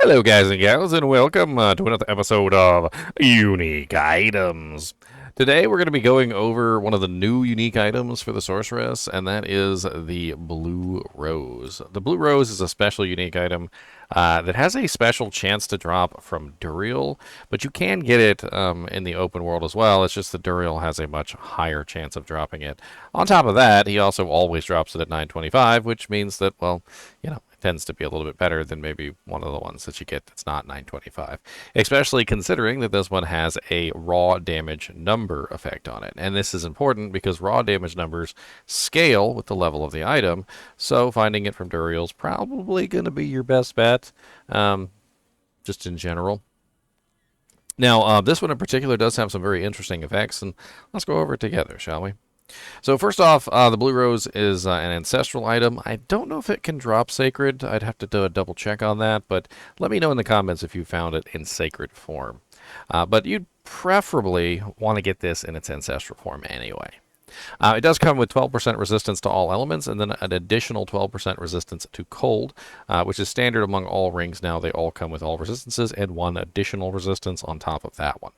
Hello, guys and gals, and welcome to another episode of Unique Items. Today, we're going to be going over one of the new unique items for the sorceress, and that is the Blue Rose. The Blue Rose is a special unique item that has a special chance to drop from Duriel, but you can get it in the open world as well. It's just that Duriel has a much higher chance of dropping it. On top of that, he also always drops it at 925, which means that, well, tends to be a little bit better than maybe one of the ones that you get that's not 925, especially considering that this one has a raw damage number effect on it. And this is important because raw damage numbers scale with the level of the item, so finding it from Duriel is probably going to be your best bet, just in general. Now, this one in particular does have some very interesting effects, and let's go over it together, shall we? So first off, the Blue Rose is an ancestral item. I don't know if it can drop Sacred. I'd have to do a double check on that, but let me know in the comments if you found it in Sacred form. But you'd preferably want to get this in its ancestral form anyway. It does come with 12% resistance to all elements, and then an additional 12% resistance to cold, which is standard among all rings now. They all come with all resistances, and one additional resistance on top of that one.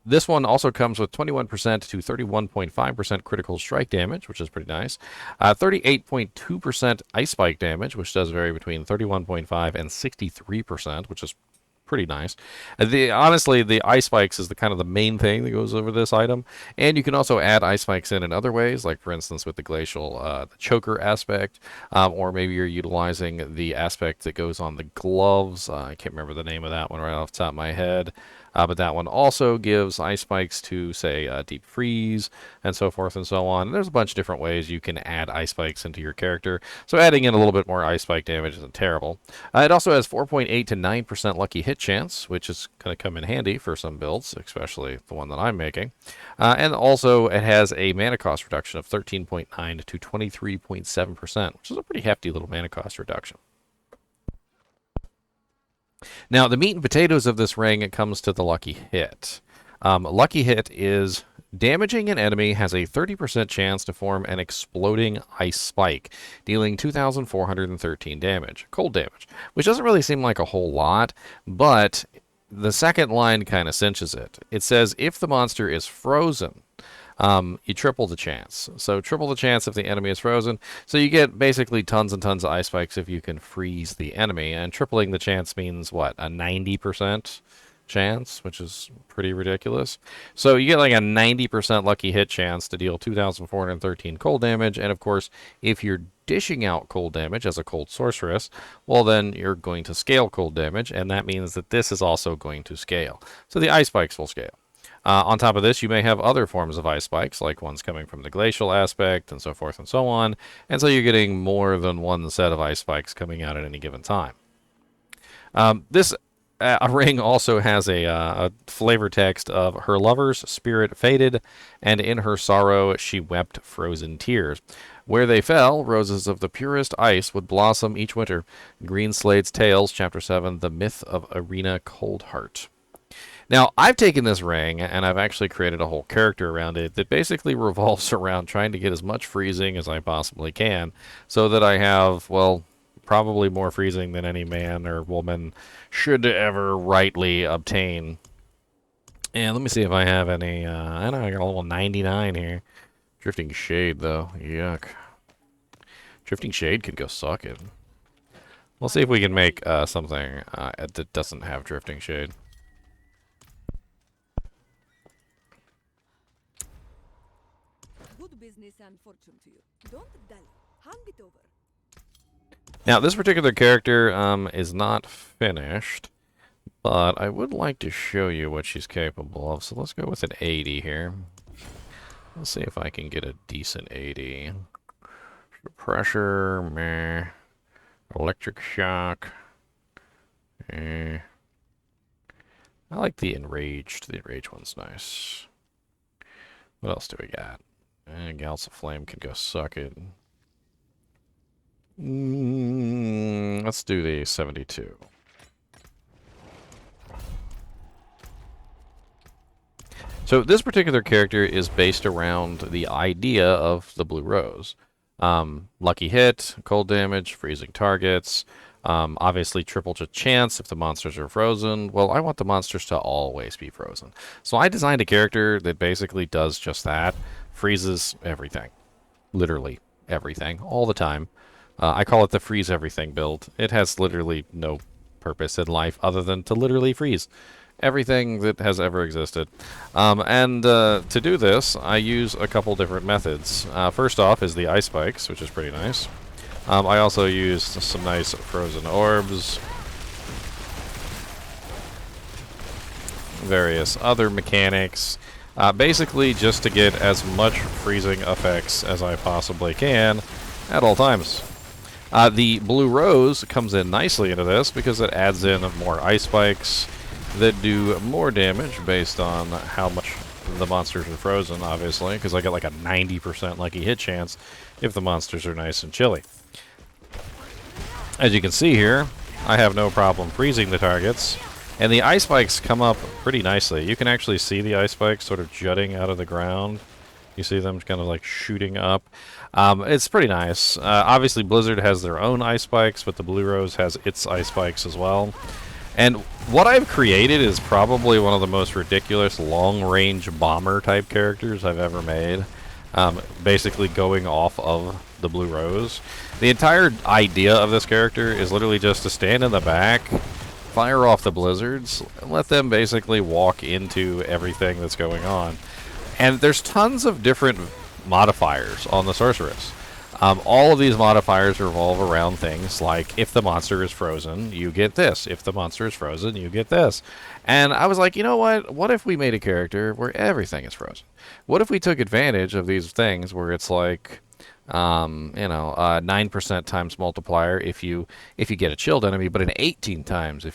This one also comes with 21% to 31.5% critical strike damage, which is pretty nice. 38.2% ice spike damage, which does vary between 31.5 and 63%, which is pretty nice. Honestly, the ice spikes is the kind of the main thing that goes over this item, and you can also add ice spikes in other ways, like for instance with the glacial, the choker aspect, or maybe you're utilizing the aspect that goes on the gloves. I can't remember the name of that one right off the top of my head. But that one also gives ice spikes to, say, deep freeze, and so forth and so on. And there's a bunch of different ways you can add ice spikes into your character, so adding in a little bit more ice spike damage isn't terrible. It also has 4.8 to 9% lucky hit chance, which is going to come in handy for some builds, especially the one that I'm making. And also, it has a mana cost reduction of 13.9 to 23.7%, which is a pretty hefty little mana cost reduction. Now, the meat and potatoes of this ring, it comes to the lucky hit. Lucky hit is damaging an enemy has a 30% chance to form an exploding ice spike, dealing 2,413 damage, cold damage, which doesn't really seem like a whole lot, but the second line kind of cinches it. It says if the monster is frozen, you triple the chance. So triple the chance if the enemy is frozen. So you get basically tons and tons of ice spikes if you can freeze the enemy. And tripling the chance means what? A 90% chance, which is pretty ridiculous. So you get like a 90% lucky hit chance to deal 2,413 cold damage. And of course, if you're dishing out cold damage as a cold sorceress, well then you're going to scale cold damage. And that means that this is also going to scale. So the ice spikes will scale. On top of this, you may have other forms of ice spikes, like ones coming from the glacial aspect, and so forth and so on. And so you're getting more than one set of ice spikes coming out at any given time. This ring also has a flavor text of her lover's spirit faded, and in her sorrow she wept frozen tears. Where they fell, roses of the purest ice would blossom each winter. Green Slade's Tales, Chapter 7, The Myth of Arena Coldheart. Now, I've taken this ring, and I've actually created a whole character around it that basically revolves around trying to get as much freezing as I possibly can, so that I have, well, probably more freezing than any man or woman should ever rightly obtain. And let me see if I have any, I know I got a little 99 here. Drifting Shade, though. Yuck. Drifting Shade could go suck it. We'll see if we can make something that doesn't have Drifting Shade. Business and fortune to you. Don't dally. Hand it over. Now, this particular character is not finished, but I would like to show you what she's capable of. So let's go with an 80 here. Let's see if I can get a decent 80. Pressure, meh. Electric shock. Eh. I like the enraged. The enraged one's nice. What else do we got? And Gals of Flame can go suck it. Let's do the 72. So this particular character is based around the idea of the Blue Rose. Lucky hit, cold damage, freezing targets, Obviously, triple to chance if the monsters are frozen. Well, I want the monsters to always be frozen. So I designed a character that basically does just that. Freezes everything. Literally everything. All the time. I call it the freeze everything build. It has literally no purpose in life other than to literally freeze everything that has ever existed. To do this, I use a couple different methods. First off is the ice spikes, which is pretty nice. I also used some nice frozen orbs, various other mechanics, basically just to get as much freezing effects as I possibly can at all times. The blue rose comes in nicely into this because it adds in more ice spikes that do more damage based on how much the monsters are frozen, obviously, because I get like a 90% lucky hit chance if the monsters are nice and chilly. As you can see here, I have no problem freezing the targets, and the ice spikes come up pretty nicely. You can actually see the ice spikes sort of jutting out of the ground. You see them kind of like shooting up. It's pretty nice. Obviously, Blizzard has their own ice spikes, but the Blue Rose has its ice spikes as well. And what I've created is probably one of the most ridiculous long-range bomber-type characters I've ever made. Basically going off of the Blue Rose. The entire idea of this character is literally just to stand in the back, fire off the blizzards, and let them basically walk into everything that's going on. And there's tons of different modifiers on the Sorceress. All of these modifiers revolve around things like, if the monster is frozen, you get this. If the monster is frozen, you get this. And I was like, you know what? What if we made a character where everything is frozen? What if we took advantage of these things where it's like, 9% times multiplier if you get a chilled enemy, but an 18 times if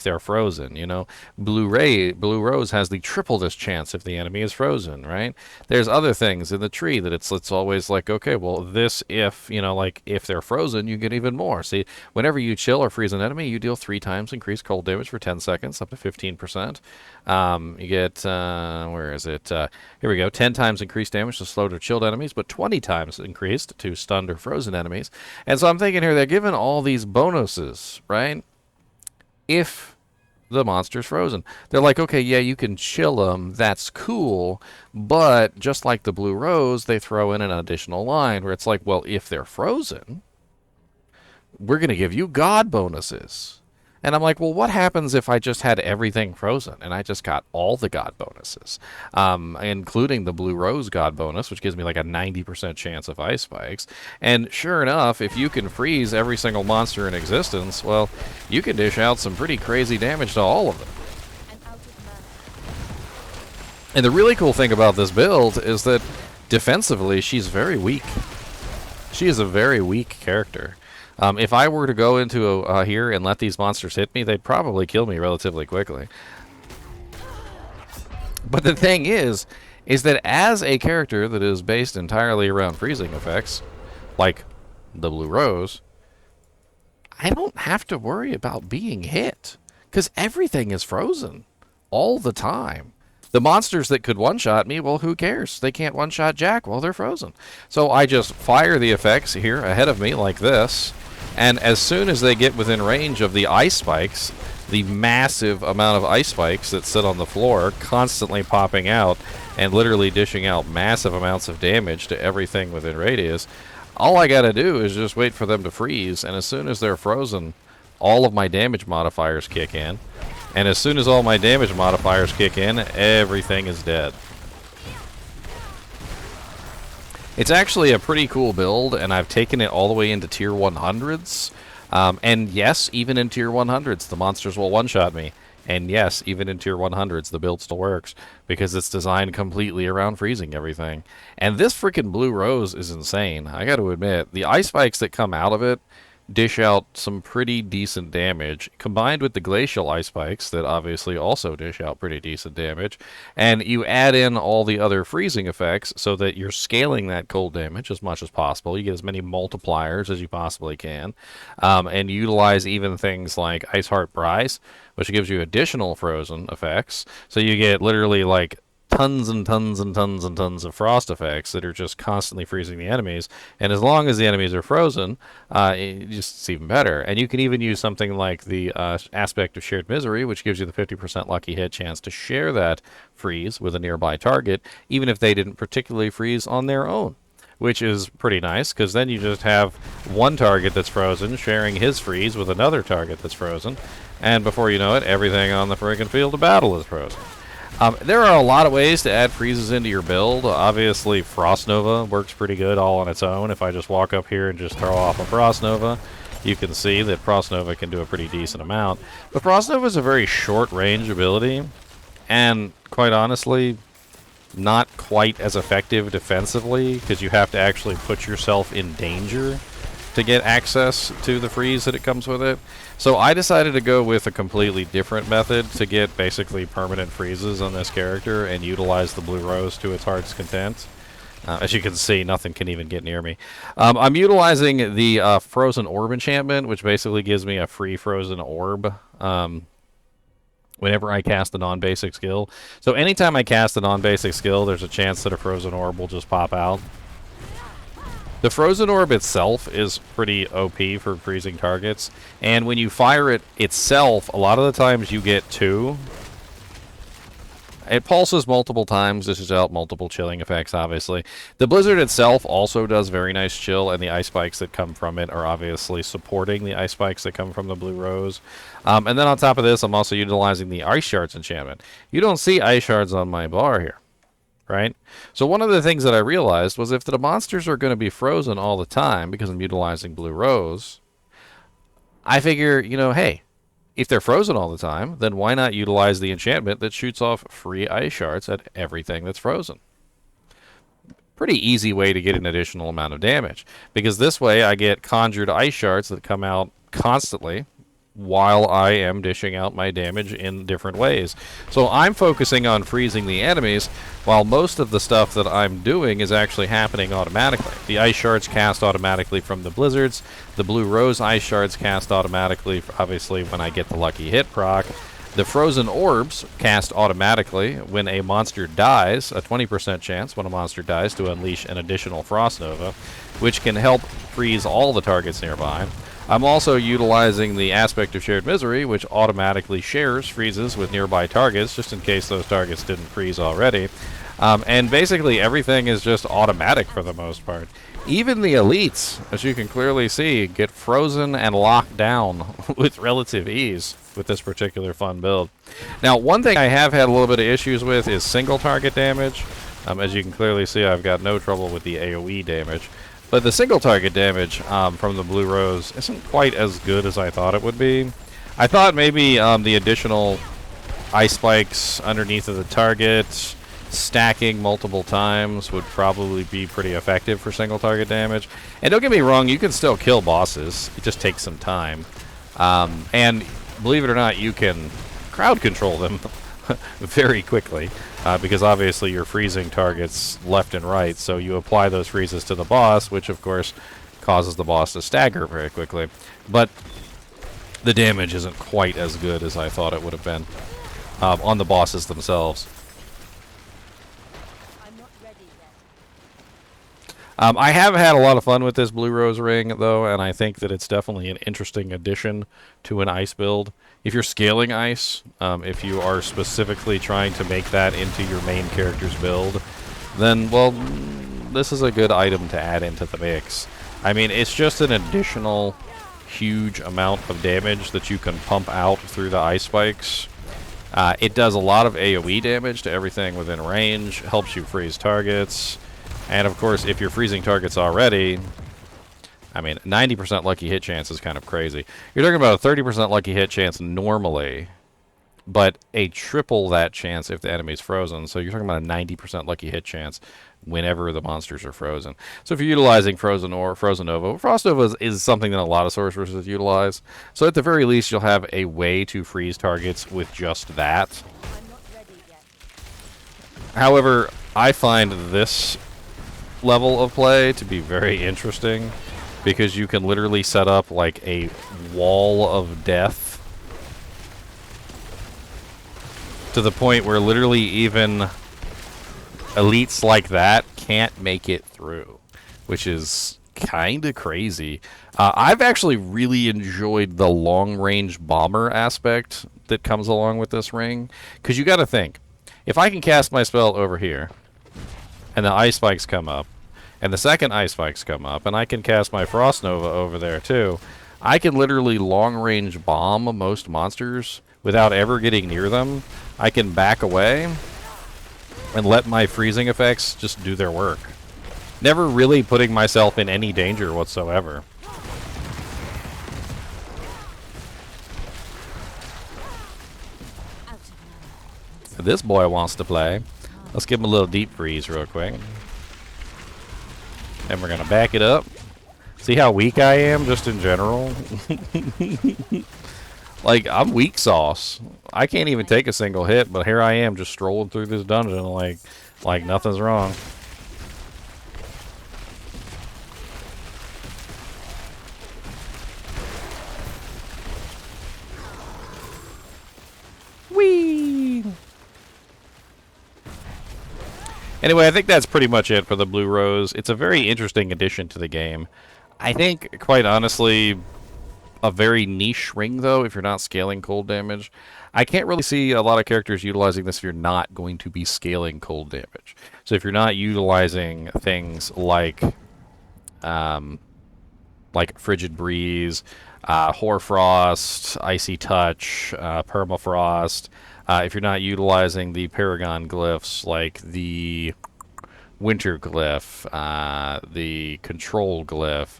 they're frozen. Blue Rose has the triple this chance if the enemy is frozen. Right? There's other things in the tree that it's always like, okay, well, this if if they're frozen, you get even more. See, whenever you chill or freeze an enemy, you deal 3 times increased cold damage for 10 seconds, up to 15%. You get where is it? Here we go. 10 times increased damage to slowed or chilled enemies, but 20 times increased to stunned or frozen enemies. And so I'm thinking here, they're given all these bonuses, right? If the monster's frozen. They're like, okay, yeah, you can chill them. That's cool. But just like the Blue Rose, they throw in an additional line where it's like, well, if they're frozen, we're going to give you God bonuses. And I'm like, well, what happens if I just had everything frozen and I just got all the God bonuses, including the Blue Rose God bonus, which gives me like a 90% chance of ice spikes. And sure enough, if you can freeze every single monster in existence, well, you can dish out some pretty crazy damage to all of them. And the really cool thing about this build is that defensively, she's very weak. She is a very weak character. If I were to go into here and let these monsters hit me, they'd probably kill me relatively quickly. But the thing is that as a character that is based entirely around freezing effects, like the Blue Rose, I don't have to worry about being hit, because everything is frozen all the time. The monsters that could one-shot me, well, who cares? They can't one-shot Jack while they're frozen. So I just fire the effects here ahead of me like this, and as soon as they get within range of the ice spikes, the massive amount of ice spikes that sit on the floor constantly popping out and literally dishing out massive amounts of damage to everything within radius, all I gotta do is just wait for them to freeze, and as soon as they're frozen, all of my damage modifiers kick in. And as soon as all my damage modifiers kick in, everything is dead. It's actually a pretty cool build, and I've taken it all the way into tier 100s. And yes, even in tier 100s, the monsters will one-shot me. And yes, even in tier 100s, the build still works, because it's designed completely around freezing everything. And this freaking Blue Rose is insane, I gotta admit. The ice spikes that come out of it dish out some pretty decent damage, combined with the glacial ice spikes that obviously also dish out pretty decent damage, and you add in all the other freezing effects so that you're scaling that cold damage as much as possible. You get as many multipliers as you possibly can, and utilize even things like Ice Heart Bryce, which gives you additional frozen effects, so you get literally like tons and tons and tons and tons of frost effects that are just constantly freezing the enemies. And as long as the enemies are frozen, it's even better. And you can even use something like the aspect of shared misery, which gives you the 50% lucky hit chance to share that freeze with a nearby target, even if they didn't particularly freeze on their own. Which is pretty nice, because then you just have one target that's frozen sharing his freeze with another target that's frozen, and before you know it, everything on the friggin' field of battle is frozen. There are a lot of ways to add freezes into your build. Obviously, Frost Nova works pretty good all on its own. If I just walk up here and just throw off a Frost Nova, you can see that Frost Nova can do a pretty decent amount. But Frost Nova is a very short-range ability, and quite honestly, not quite as effective defensively, because you have to actually put yourself in danger to get access to the freeze that it comes with it. So I decided to go with a completely different method to get basically permanent freezes on this character and utilize the blue rose to its heart's content. As you can see, nothing can even get near me. I'm utilizing the Frozen Orb enchantment, which basically gives me a free frozen orb whenever I cast a non-basic skill. So anytime I cast a non-basic skill, there's a chance that a frozen orb will just pop out. The frozen orb itself is pretty OP for freezing targets, and when you fire it itself, a lot of the times you get two. It pulses multiple times. This is out multiple chilling effects, obviously. The blizzard itself also does very nice chill, and the ice spikes that come from it are obviously supporting the ice spikes that come from the blue rose. And then on top of this, I'm also utilizing the ice shards enchantment. You don't see ice shards on my bar here, right? So one of the things that I realized was if the monsters are going to be frozen all the time because I'm utilizing blue rose, I figure, you know, hey, if they're frozen all the time, then why not utilize the enchantment that shoots off free ice shards at everything that's frozen? Pretty easy way to get an additional amount of damage, because this way I get conjured ice shards that come out constantly while I am dishing out my damage in different ways. So I'm focusing on freezing the enemies, while most of the stuff that I'm doing is actually happening automatically. The ice shards cast automatically from the blizzards. The blue rose ice shards cast automatically, obviously, when I get the lucky hit proc. The frozen orbs cast automatically when a monster dies, a 20% chance when a monster dies to unleash an additional Frost Nova, which can help freeze all the targets nearby. I'm also utilizing the aspect of shared misery, which automatically shares freezes with nearby targets, just in case those targets didn't freeze already. And basically everything is just automatic for the most part. Even the elites, as you can clearly see, get frozen and locked down with relative ease with this particular fun build. Now, one thing I have had a little bit of issues with is single target damage. As you can clearly see, I've got no trouble with the AoE damage. But the single target damage from the blue rose isn't quite as good as I thought it would be. I thought maybe the additional ice spikes underneath of the target, stacking multiple times, would probably be pretty effective for single target damage. And don't get me wrong, you can still kill bosses. It just takes some time. And believe it or not, you can crowd control them very quickly. Because obviously you're freezing targets left and right, so you apply those freezes to the boss, which of course causes the boss to stagger very quickly. But the damage isn't quite as good as I thought it would have been on the bosses themselves. I'm not ready yet. I have had a lot of fun with this Blue Rose ring, though, and I think that it's definitely an interesting addition to an ice build. If you're scaling ice, if you are specifically trying to make that into your main character's build, then, well, this is a good item to add into the mix. I mean, it's just an additional huge amount of damage that you can pump out through the ice spikes. It does a lot of AoE damage to everything within range, helps you freeze targets, and of course, if you're freezing targets already, I mean, 90% lucky hit chance is kind of crazy. You're talking about a 30% lucky hit chance normally, but a triple that chance if the enemy's frozen. So you're talking about a 90% lucky hit chance whenever the monsters are frozen. So if you're utilizing Frozen or Frozen Nova, Frost Nova is something that a lot of sorcerers utilize. So at the very least, you'll have a way to freeze targets with just that. I'm not ready yet. However, I find this level of play to be very interesting, because you can literally set up like a wall of death to the point where literally even elites like that can't make it through, which is kind of crazy. I've actually really enjoyed the long-range bomber aspect that comes along with this ring, because you got to think, if I can cast my spell over here, and the ice spikes come up, and the second ice spikes come up, and I can cast my Frost Nova over there too, I can literally long-range bomb most monsters without ever getting near them. I can back away and let my freezing effects just do their work. Never really putting myself in any danger whatsoever. This boy wants to play. Let's give him a little deep freeze real quick. And we're going to back it up. See how weak I am just in general? Like, I'm weak sauce. I can't even take a single hit, but here I am just strolling through this dungeon like nothing's wrong. Whee! Anyway, I think that's pretty much it for the Blue Rose. It's a very interesting addition to the game. I think, quite honestly, a very niche ring, though, if you're not scaling cold damage. I can't really see a lot of characters utilizing this if you're not going to be scaling cold damage. So if you're not utilizing things like Frigid Breeze, Hoarfrost, Icy Touch, Permafrost, if you're not utilizing the Paragon glyphs like the Winter glyph, the Control glyph,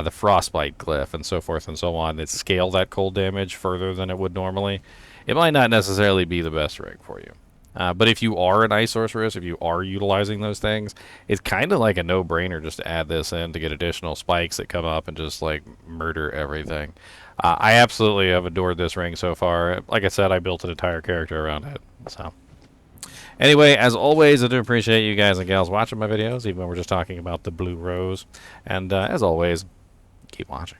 the Frostbite glyph, and so forth and so on, that scale that cold damage further than it would normally, it might not necessarily be the best rig for you. But if you are an Ice Sorceress, if you are utilizing those things, it's kind of like a no-brainer just to add this in to get additional spikes that come up and just, like, murder everything. I absolutely have adored this ring so far. Like I said, I built an entire character around it. So, anyway, as always, I do appreciate you guys and gals watching my videos, even when we're just talking about the Blue Rose. And as always, keep watching.